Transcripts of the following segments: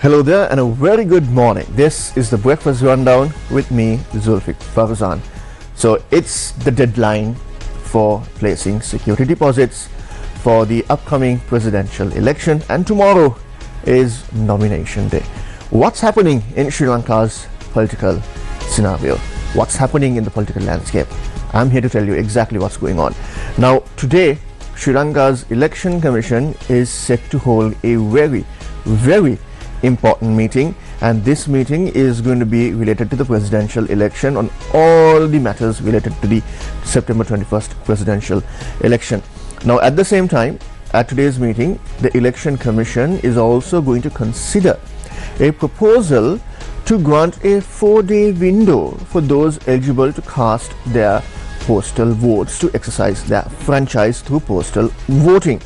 Hello there and a very good morning. This is the Breakfast Rundown with me, Zulfiq Farzan. So it's the deadline for placing security deposits for the upcoming presidential election, and tomorrow is nomination day. What's happening in Sri Lanka's political scenario? What's happening in the political landscape? I'm here to tell you exactly what's going on. Now, today, Sri Lanka's Election Commission is set to hold a very important meeting, and this meeting is going to be related to the presidential election on all the matters related to the September 21st presidential election. Now, at the same time, at today's meeting, the Election Commission is also going to consider a proposal to grant a 4-day window for those eligible to cast their postal votes to exercise their franchise through postal voting.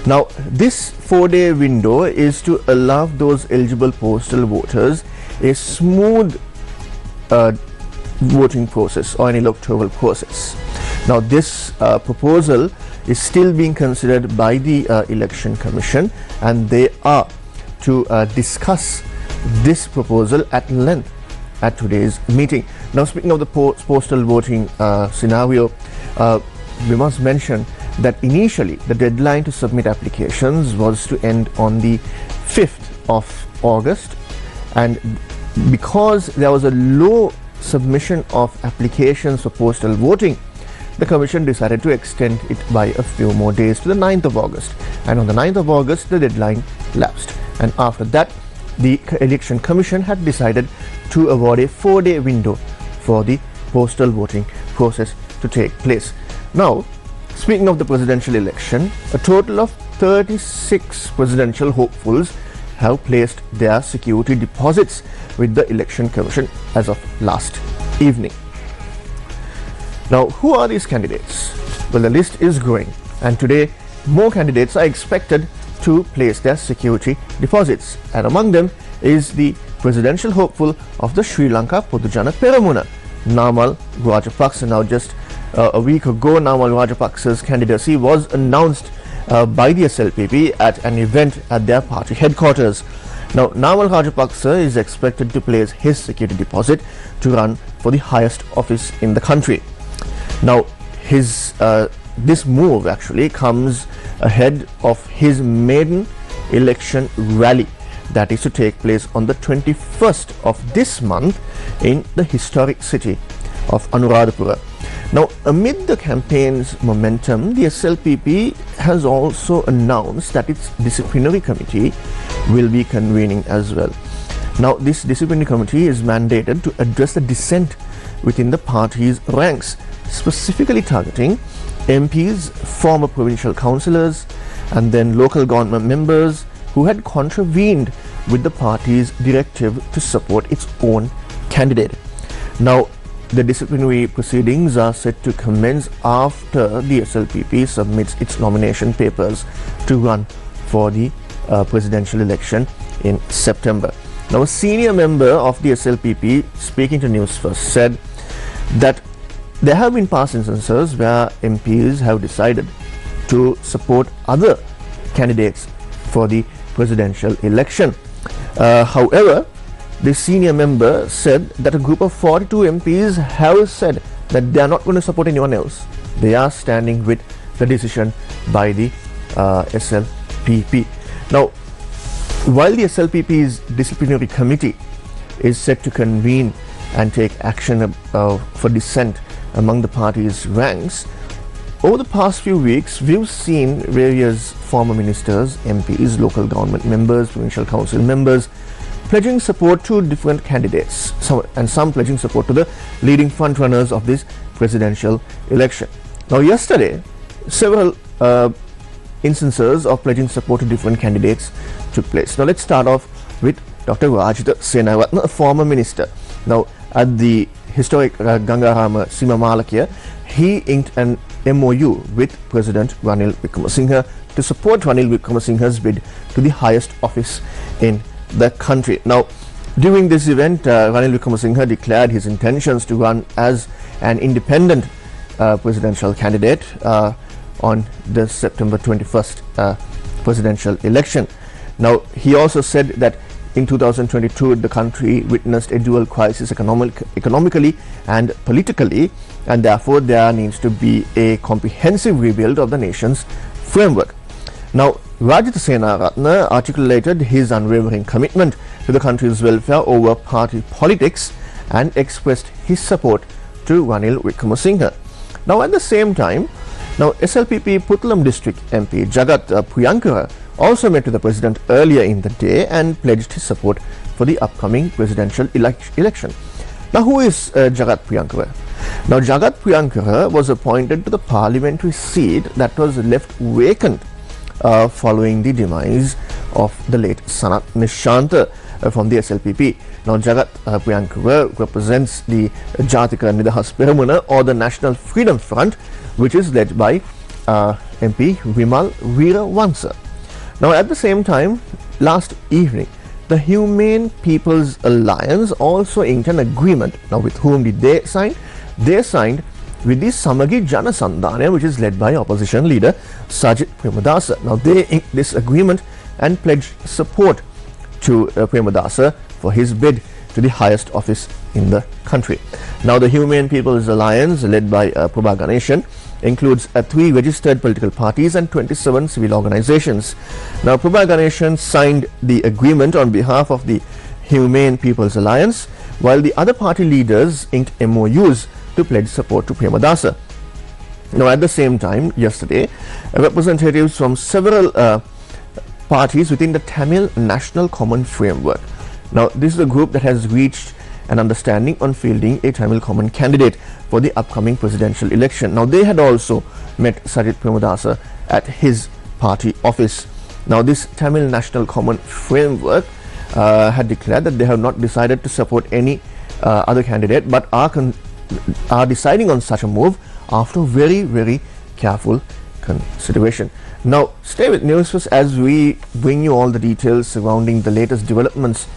Now, this 4-day window is to allow those eligible postal voters a smooth voting process or an electoral process. Now, this proposal is still being considered by the Election Commission, and they are to discuss this proposal at length at today's meeting. Now, speaking of the postal voting scenario, we must mention that initially the deadline to submit applications was to end on the 5th of August, and because there was a low submission of applications for postal voting, the Commission decided to extend it by a few more days to the 9th of August, and on the 9th of August the deadline lapsed, and after that the Election Commission had decided to award a 4-day window for the postal voting process to take place. Now, speaking of the presidential election, a total of 36 presidential hopefuls have placed their security deposits with the Election Commission as of last evening. Now, who are these candidates? Well, the list is growing, and today more candidates are expected to place their security deposits, and among them is the presidential hopeful of the Sri Lanka Podujana Peramuna, Namal Rajapaksa. Now, just a week ago, Namal Rajapaksa's candidacy was announced by the SLPP at an event at their party headquarters. Now, Namal Rajapaksa is expected to place his security deposit to run for the highest office in the country. Now, this move actually comes ahead of his maiden election rally that is to take place on the 21st of this month in the historic city of Anuradhapura. Now, amid the campaign's momentum, the SLPP has also announced that its disciplinary committee will be convening as well. Now, this disciplinary committee is mandated to address the dissent within the party's ranks, specifically targeting MPs, former provincial councillors, and then local government members who had contravened with the party's directive to support its own candidate. Now, the disciplinary proceedings are set to commence after the SLPP submits its nomination papers to run for the presidential election in September. Now, a senior member of the SLPP speaking to Newsfirst said that there have been past instances where MPs have decided to support other candidates for the presidential election. However, the senior member said that a group of 42 MPs have said that they are not going to support anyone else. They are standing with the decision by the SLPP. Now, while the SLPP's disciplinary committee is set to convene and take action for dissent among the party's ranks, over the past few weeks we've seen various former ministers, MPs, local government members, provincial council members pledging support to different candidates, and some pledging support to the leading frontrunners of this presidential election. Now, yesterday, several instances of pledging support to different candidates took place. Now, let's start off with Dr. Rajitha Senaratne, a former minister. Now, at the historic Gangarama Simamalakya, he inked an MOU with President Ranil Wickremesinghe to support Ranil Wickremesinghe's bid to the highest office in the country. Now, during this event, Ranil Wickremesinghe declared his intentions to run as an independent presidential candidate on the September 21st presidential election. Now, he also said that in 2022, the country witnessed a dual crisis economically and politically, and therefore there needs to be a comprehensive rebuild of the nation's framework. Now, Rajitha Senaratne articulated his unwavering commitment to the country's welfare over party politics and expressed his support to Ranil Wickremesinghe. Now, at the same time, SLPP Puttalam district MP Jagat Priyankara also met with the president earlier in the day and pledged his support for the upcoming presidential election. Now, who is Jagat Priyankara? Now, Jagat Priyankara was appointed to the parliamentary seat that was left vacant following the demise of the late Sanat Nishanta from the SLPP. Now, Jagat Priyankara represents the Jatika Nidahas Peramuna, or the National Freedom Front, which is led by MP Vimal Veeravansa. Now, at the same time, last evening, the Humane People's Alliance also inked an agreement. Now, with whom did they sign? They signed with the Samagi Jana Sandhana, which is led by opposition leader Sajit Premadasa. Now, they inked this agreement and pledged support to Premadasa for his bid to the highest office in the country. Now, the Humane People's Alliance, led by Prabha Ganeshan, includes 3 registered political parties and 27 civil organizations. Now, Prabha Ganeshan signed the agreement on behalf of the Humane People's Alliance, while the other party leaders inked MOUs to pledge support to Premadasa. Now, at the same time, yesterday, representatives from several parties within the Tamil National Common Framework. Now, this is a group that has reached an understanding on fielding a Tamil Common candidate for the upcoming presidential election. Now, they had also met Sajit Premadasa at his party office. Now, this Tamil National Common Framework had declared that they have not decided to support any other candidate, but are deciding on such a move after very, very careful consideration. Now, stay with Newsfirst as we bring you all the details surrounding the latest developments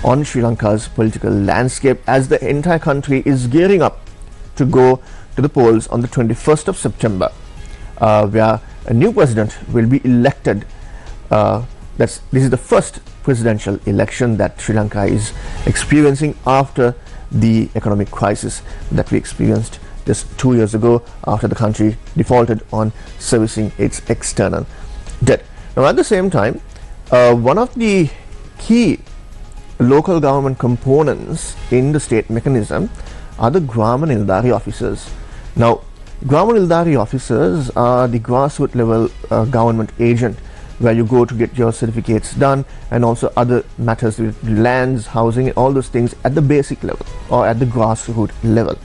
on Sri Lanka's political landscape, as the entire country is gearing up to go to the polls on the 21st of September, where a new president will be elected. This is the first presidential election that Sri Lanka is experiencing after the economic crisis that we experienced just 2 years ago, after the country defaulted on servicing its external debt. Now, at the same time, one of the key local government components in the state mechanism are the Grama Niladhari officers. Now, Grama Niladhari officers are the grassroots level government agent, where you go to get your certificates done, and also other matters with lands, housing, all those things at the basic level or at the grassroots level.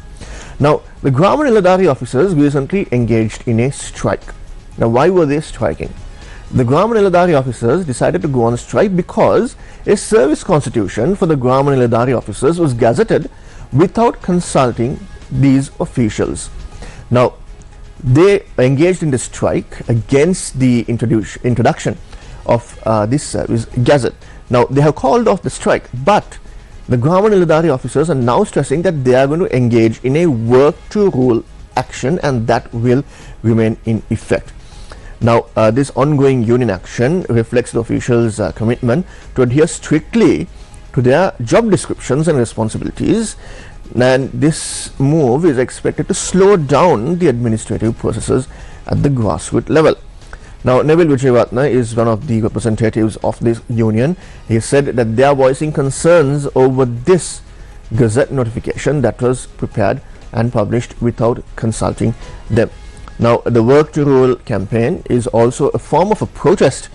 Now, the Grama Niladhari officers recently engaged in a strike. Now, why were they striking? The Grama Niladhari officers decided to go on strike because a service constitution for the Grama Niladhari officers was gazetted without consulting these officials. Now, they engaged in the strike against the introduction of this service gazette. Now, they have called off the strike, but the Grama Niladhari officers are now stressing that they are going to engage in a work to rule action, and that will remain in effect. Now, this ongoing union action reflects the officials' commitment to adhere strictly to their job descriptions and responsibilities, and this move is expected to slow down the administrative processes at the grassroots level. Now, Neville Vijayratna is one of the representatives of this union. He said that they are voicing concerns over this gazette notification that was prepared and published without consulting them. Now, the Work to Rule campaign is also a form of a protest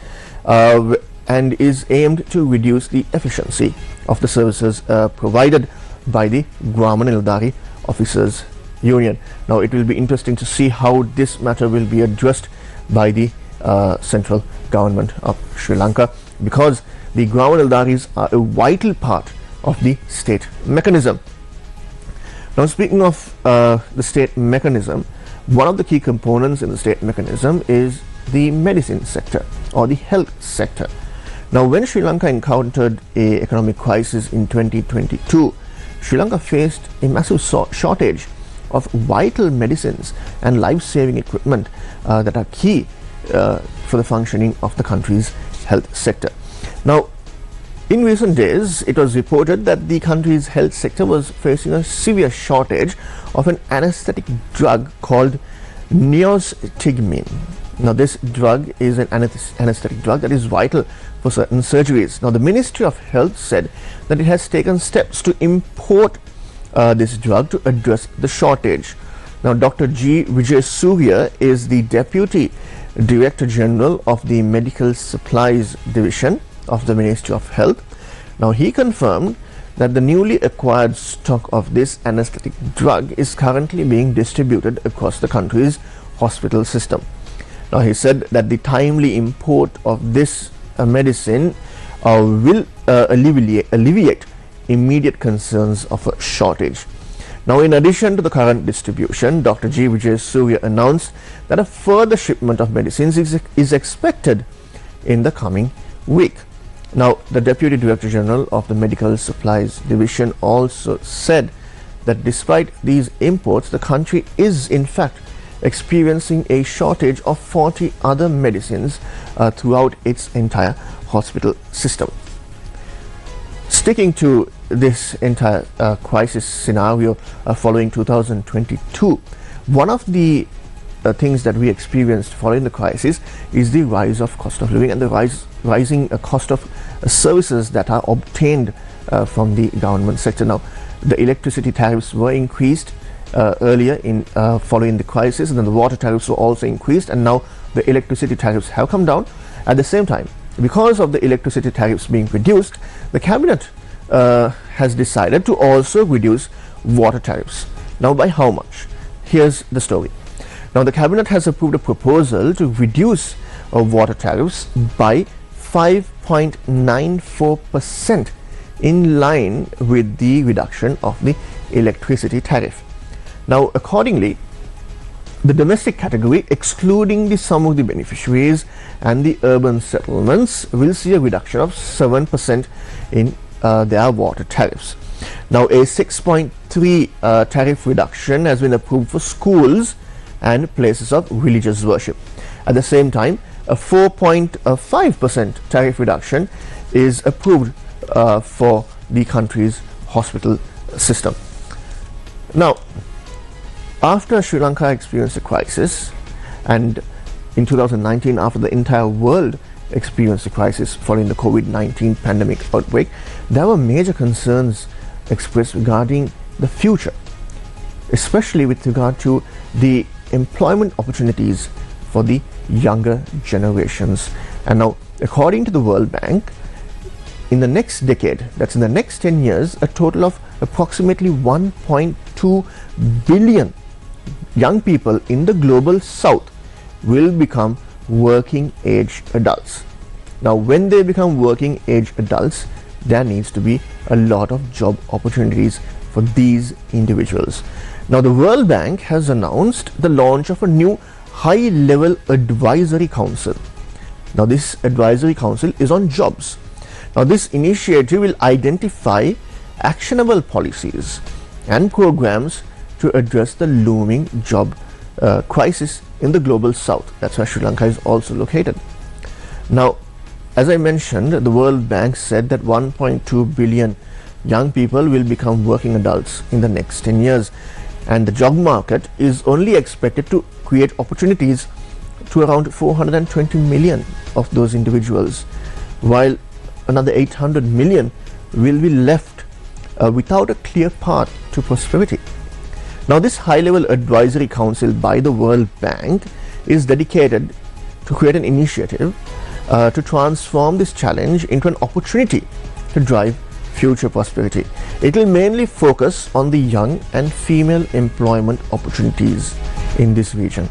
and is aimed to reduce the efficiency of the services provided by the Grama Niladhari Officers Union. Now, it will be interesting to see how this matter will be addressed by the central government of Sri Lanka, because the Grama Niladharis are a vital part of the state mechanism. Now, speaking of the state mechanism, one of the key components in the state mechanism is the medicine sector or the health sector. Now, when Sri Lanka encountered a economic crisis in 2022, Sri Lanka faced a massive shortage of vital medicines and life-saving equipment that are key for the functioning of the country's health sector. Now, In recent days, it was reported that the country's health sector was facing a severe shortage of an anesthetic drug called neostigmine. Now, this drug is an anesthetic drug that is vital for certain surgeries. Now, the Ministry of Health said that it has taken steps to import this drug to address the shortage. Now, Dr. G. Vijay Surya is the Deputy Director General of the Medical Supplies Division of the Ministry of Health. Now, he confirmed that the newly acquired stock of this anesthetic drug is currently being distributed across the country's hospital system. Now, he said that the timely import of this medicine will alleviate immediate concerns of a shortage. Now, in addition to the current distribution, Dr. G. Vijay Surya announced that a further shipment of medicines is expected in the coming week. Now, the Deputy Director General of the Medical Supplies Division also said that despite these imports, the country is in fact experiencing a shortage of 40 other medicines throughout its entire hospital system. Sticking to this entire crisis scenario following 2022, one of the things that we experienced following the crisis is the rise of cost of living and the rising cost of services that are obtained from the government sector. Now, the electricity tariffs were increased earlier in following the crisis, and then the water tariffs were also increased, and now the electricity tariffs have come down. At the same time, because of the electricity tariffs being reduced, the cabinet has decided to also reduce water tariffs. Now, by how much? Here's the story. Now, the cabinet has approved a proposal to reduce water tariffs by 5.94% in line with the reduction of the electricity tariff. Now, accordingly, the domestic category, excluding the Samruddhi beneficiaries and the urban settlements, will see a reduction of 7% in their water tariffs. Now, a 6.3 tariff reduction has been approved for schools and places of religious worship. At the same time, a 4.5% tariff reduction is approved for the country's hospital system. Now, after Sri Lanka experienced a crisis, and in 2019, after the entire world experienced a crisis following the COVID-19 pandemic outbreak, there were major concerns expressed regarding the future, especially with regard to the employment opportunities for the younger generations. And now, according to the World Bank, in the next decade, that's in the next 10 years, a total of approximately 1.2 billion young people in the global south will become working age adults. Now, when they become working age adults, there needs to be a lot of job opportunities for these individuals. Now, the World Bank has announced the launch of a new high-level advisory council. Now, this advisory council is on jobs. Now, this initiative will identify actionable policies and programs to address the looming job crisis in the global south. That's where Sri Lanka is also located. Now, as I mentioned, the World Bank said that 1.2 billion young people will become working adults in the next 10 years, and the job market is only expected to create opportunities to around 420 million of those individuals, while another 800 million will be left without a clear path to prosperity. Now, this high-level advisory council by the World Bank is dedicated to create an initiative to transform this challenge into an opportunity to drive future prosperity. It will mainly focus on the young and female employment opportunities in this region.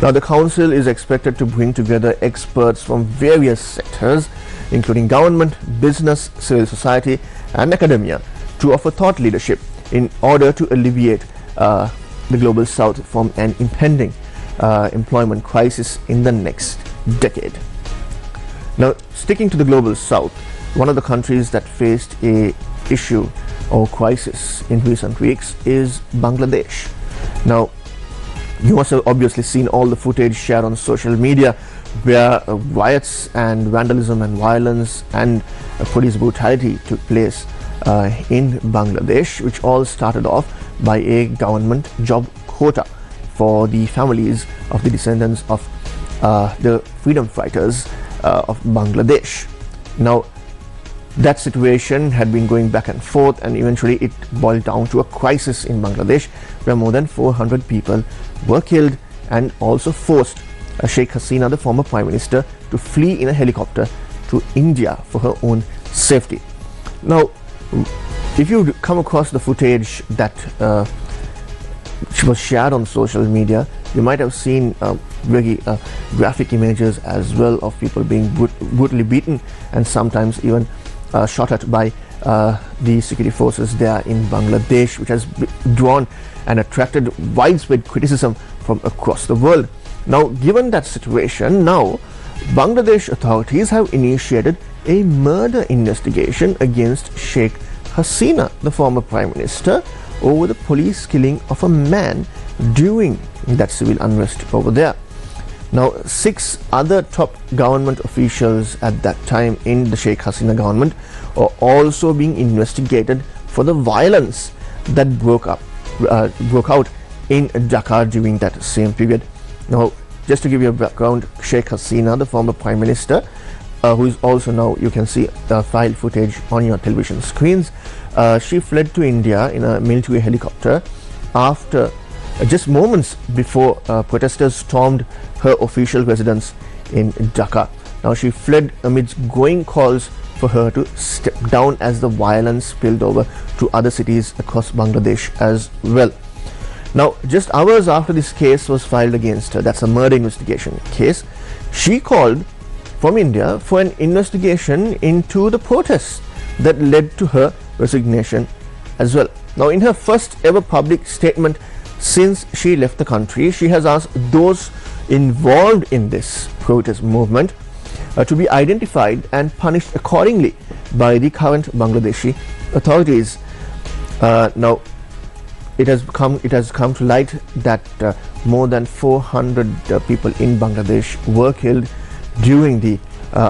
Now, the council is expected to bring together experts from various sectors, including government, business, civil society, and academia, to offer thought leadership in order to alleviate the global south from an impending employment crisis in the next decade. Now, sticking to the global south, one of the countries that faced a issue or crisis in recent weeks is Bangladesh. Now, You must have obviously seen all the footage shared on social media where riots and vandalism and violence and police brutality took place in Bangladesh, which all started off by a government job quota for the families of the descendants of the freedom fighters of Bangladesh. Now, that situation had been going back and forth, and eventually it boiled down to a crisis in Bangladesh where more than 400 people were killed, and also forced Sheikh Hasina, the former Prime Minister, to flee in a helicopter to India for her own safety. Now, if you come across the footage that was shared on social media, you might have seen very graphic images as well of people being brutally beaten and sometimes even shot at by the security forces there in Bangladesh, which has drawn and attracted widespread criticism from across the world. Now, given that situation, now Bangladesh authorities have initiated a murder investigation against Sheikh Hasina, the former Prime Minister, over the police killing of a man during that civil unrest over there. Now, 6 other top government officials at that time in the Sheikh Hasina government are also being investigated for the violence that broke out in Dhaka during that same period. Now, just to give you a background, Sheikh Hasina, the former Prime Minister, who is also now, you can see file footage on your television screens, she fled to India in a military helicopter after just moments before protesters stormed her official residence in Dhaka. Now, she fled amidst growing calls for her to step down as the violence spilled over to other cities across Bangladesh as well. Now, just hours after this case was filed against her, that's a murder investigation case, she called from India for an investigation into the protests that led to her resignation as well. Now, in her first ever public statement since she left the country, she has asked those involved in this protest movement to be identified and punished accordingly by the current Bangladeshi authorities. Now, it has come to light that more than 400 people in Bangladesh were killed during the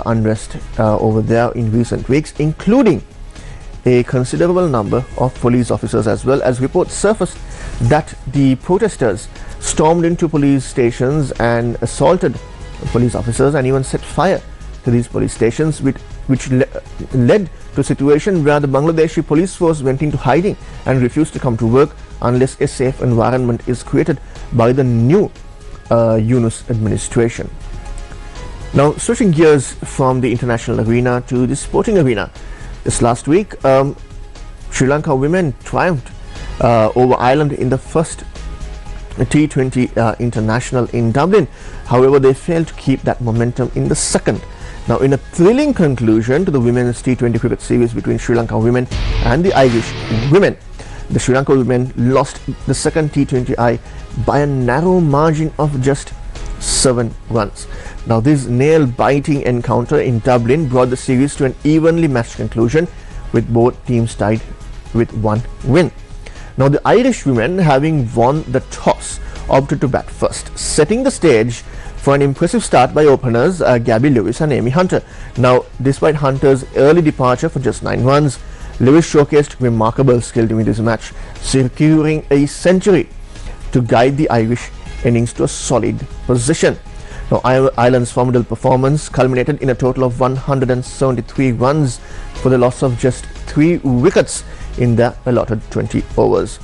unrest over there in recent weeks, including a considerable number of police officers, as well as reports surfaced that the protesters stormed into police stations and assaulted police officers and even set fire to these police stations, which led to a situation where the Bangladeshi police force went into hiding and refused to come to work unless a safe environment is created by the new Yunus administration. Now, switching gears from the international arena to the sporting arena. This last week, Sri Lanka women triumphed over Ireland in the first T20 international in Dublin. However, they failed to keep that momentum in the second. Now, in a thrilling conclusion to the women's T20 cricket series between Sri Lanka women and the Irish women, the Sri Lanka women lost the second T20I by a narrow margin of just 7 runs. Now, this nail-biting encounter in Dublin brought the series to an evenly matched conclusion, with both teams tied with 1 win. Now, the Irish women, having won the toss, opted to bat first, setting the stage for an impressive start by openers Gabby Lewis and Amy Hunter. Now, despite Hunter's early departure for just 9 runs, Lewis showcased remarkable skill during this match, securing a century to guide the Irish innings to a solid position. Now, Ireland's formidable performance culminated in a total of 173 runs for the loss of just 3 wickets in their allotted 20 overs.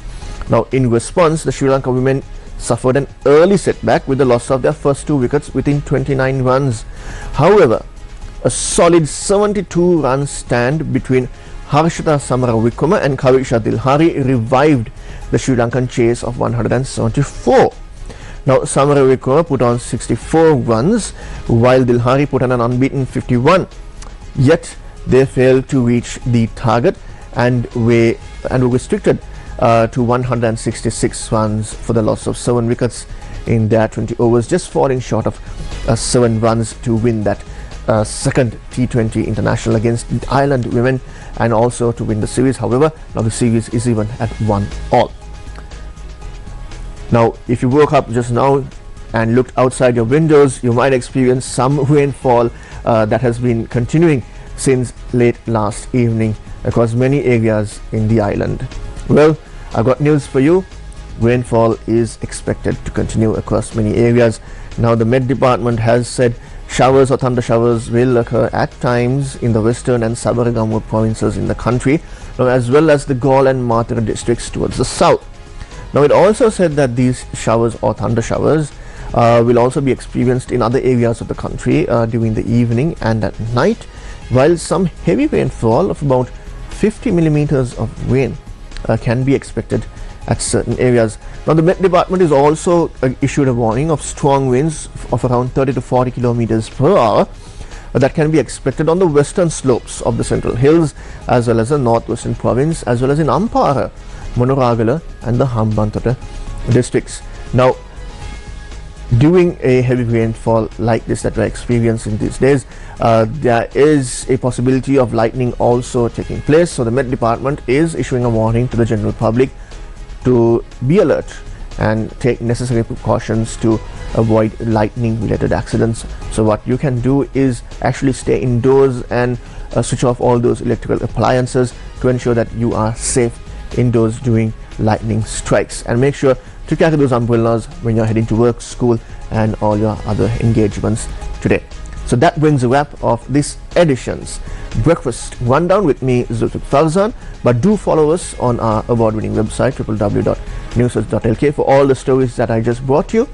Now, in response, the Sri Lanka women suffered an early setback with the loss of their first 2 wickets within 29 runs. However, a solid 72 run stand between Harshita Samarawikrama and Kavisha Dilhari revived the Sri Lankan chase of 174. Now, Samarawikrama put on 64 runs while Dilhari put on an unbeaten 51. Yet they failed to reach the target and were restricted to 166 runs for the loss of 7 wickets in their 20 overs, just falling short of 7 runs to win that second T20 international against Ireland women and also to win the series. However, now the series is even at 1-1. Now, if you woke up just now and looked outside your windows, you might experience some rainfall that has been continuing since late last evening across many areas in the island. Well, I've got news for you. Rainfall is expected to continue across many areas. Now, the Met Department has said showers or thunder showers will occur at times in the western and Sabaragamu provinces in the country, as well as the Gaul and Matara districts towards the south. Now, it also said that these showers or thunder showers will also be experienced in other areas of the country during the evening and at night, while some heavy rainfall of about 50 millimeters of rain can be expected at certain areas. Now, the Met Department is also issued a warning of strong winds of around 30 to 40 kilometers per hour that can be expected on the western slopes of the Central Hills, as well as the northwestern province, as well as in Ampara, Monoragala and the Hambantota districts. Now, during a heavy rainfall like this that we're experiencing these days, there is a possibility of lightning also taking place. So the Met Department is issuing a warning to the general public to be alert and take necessary precautions to avoid lightning related accidents. So what you can do is actually stay indoors and switch off all those electrical appliances to ensure that you are safe indoors during lightning strikes, and make sure to carry those umbrellas when you're heading to work, school and all your other engagements today. So that brings a wrap of this edition's Breakfast Rundown with me, Zulfiq Farzan. But do follow us on our award-winning website www.newsfirst.lk for all the stories that I just brought you,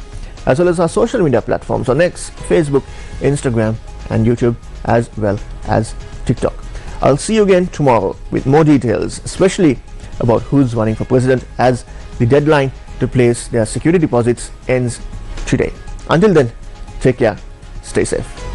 as well as our social media platforms on X, Facebook, Instagram and YouTube, as well as TikTok. I'll see you again tomorrow with more details, especially about who's running for president, as the deadline to place their security deposits ends today. Until then, take care, stay safe.